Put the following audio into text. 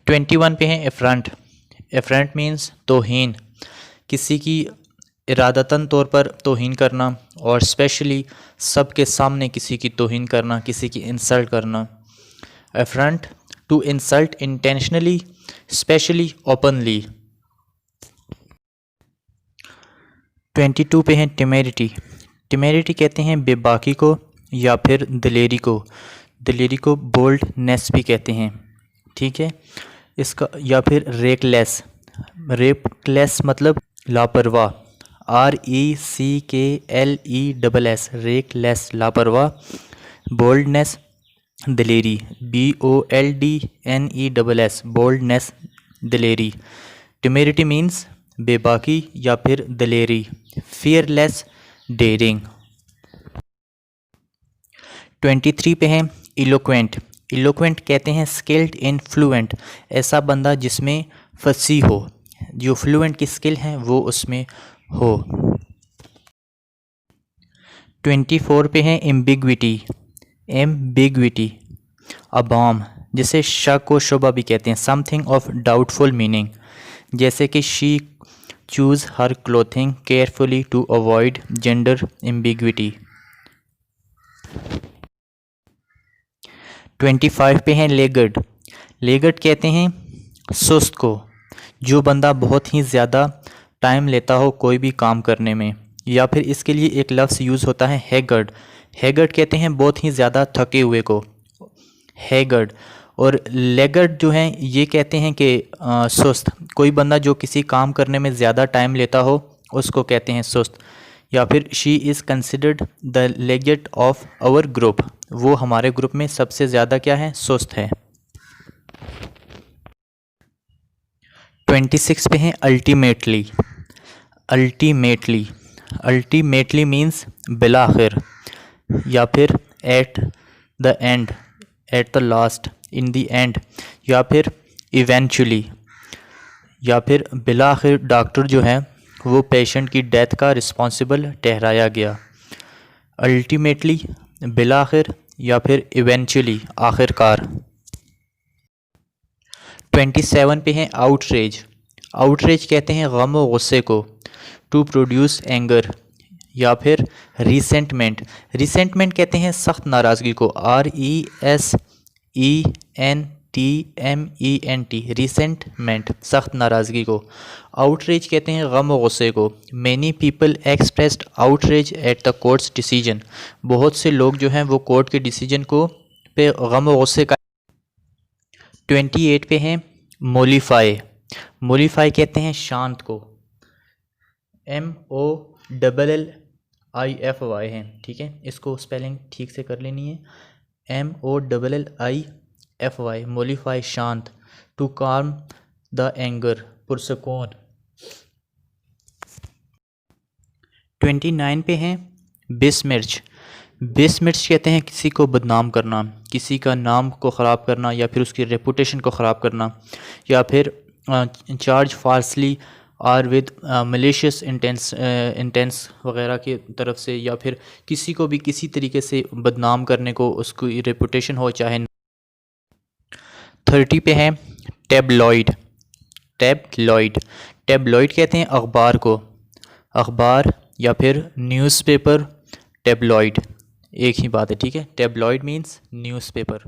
21 पे है efferent. Efferent means तौहीन, किसी की इरादतन तौर पर तौहीन करना और स्पेशली सबके सामने किसी की तौहीन करना, किसी की इंसल्ट करना। Affront to insult intentionally, specially, openly. 22 पे है टिमेरिटी। टिमेरिटी कहते हैं बेबाकी को या फिर दिलेरी को। दिलेरी को बोल्डनेस भी कहते हैं, ठीक है। इसका या फिर रेकलेस। रेकलेस मतलब लापरवाह, RECKLESS, रेकलेस लापरवाह। बोल्डनेस दिलेरी, BOLDNESS, बोल्डनेस दिलेरी। टिमेरिटी मीन्स बेबाकी या फिर दिलेरी। Fearless dairying. 23 पे है इलोक्वेंट। इलोक्वेंट कहते हैं स्किल्ड इन फ्लुएंट, ऐसा बंदा जिसमें फसी हो, जो फ्लुएंट की स्किल है वो उसमें हो। 24 पे है एम्बिग्विटी। एम्बिग्विटी अबाम, जिसे शक व शुबा भी कहते हैं, समथिंग ऑफ डाउटफुल मीनिंग, जैसे कि she choose her clothing carefully to avoid gender ambiguity. 25 पे हैं लेगर्ड। लेगर्ड कहते हैं सुस्त को, जो बंदा बहुत ही ज़्यादा टाइम लेता हो कोई भी काम करने में, या फिर इसके लिए एक लफ्ज़ यूज़ होता है हैगर्ड। हैगर्ड कहते हैं बहुत ही ज़्यादा थके हुए को, हैगर्ड। और लेगर्ड जो हैं ये कहते हैं कि सुस्त, कोई बंदा जो किसी काम करने में ज़्यादा टाइम लेता हो उसको कहते हैं सुस्त। या फिर she is considered the legate of our group, वो हमारे ग्रुप में सबसे ज़्यादा क्या है, सुस्त है। 26 पे हैं अल्टीमेटली। अल्टीमेटली, अल्टीमेटली मीन्स बिलाखिर, या फिर at the end, at the last, in the end, या फिर इवेंचुअली, या फिर बिलाखिर डॉक्टर जो है वो पेशेंट की डेथ का रिस्पॉन्सिबल ठहराया गया। अल्टीमेटली, बिलाखिर, या फिर इवेंचुअली, आखिरकार। 27 पे हैं आउटरेज। आउटरेज कहते हैं गम व गुस्से को, टू प्रोड्यूस एंगर, या फिर रिसेंटमेंट। रिसेंटमेंट कहते हैं सख्त नाराज़गी को, RESENTMENT, रिसेंटमेंट, सख्त नाराज़गी को। आउटरेज कहते हैं गम व गुस्से को। Many people expressed outrage at the courts decision, बहुत से लोग जो हैं वो कोर्ट के डिसीजन को पे गम व गुस्से का। 28 पे हैं मोलीफाई। मोलीफाई कहते हैं शांत को, MOLLIFY है, ठीक है। इसको स्पेलिंग ठीक से कर लेनी है, MOLLIFY, मोलीफाई शांत। टू calm द एंगर, पुरसकून। 29 पे हैं बिसमिर्च। बिसमिर्च कहते हैं किसी को बदनाम करना, किसी का नाम को ख़राब करना, या फिर उसकी रेपुटेशन को ख़राब करना, या फिर चार्ज फाल्सली और विद मलेशियस इंटेंस वगैरह की तरफ से, या फिर किसी को भी किसी तरीके से बदनाम करने को उसकी रेपुटेशन हो चाहे। 30 पे है टेबलॉइड। टेबलॉइड, टेबलॉइड कहते हैं अखबार को, अखबार या फिर न्यूज़पेपर। टेबलॉइड एक ही बात है, ठीक है। Tabloid means newspaper.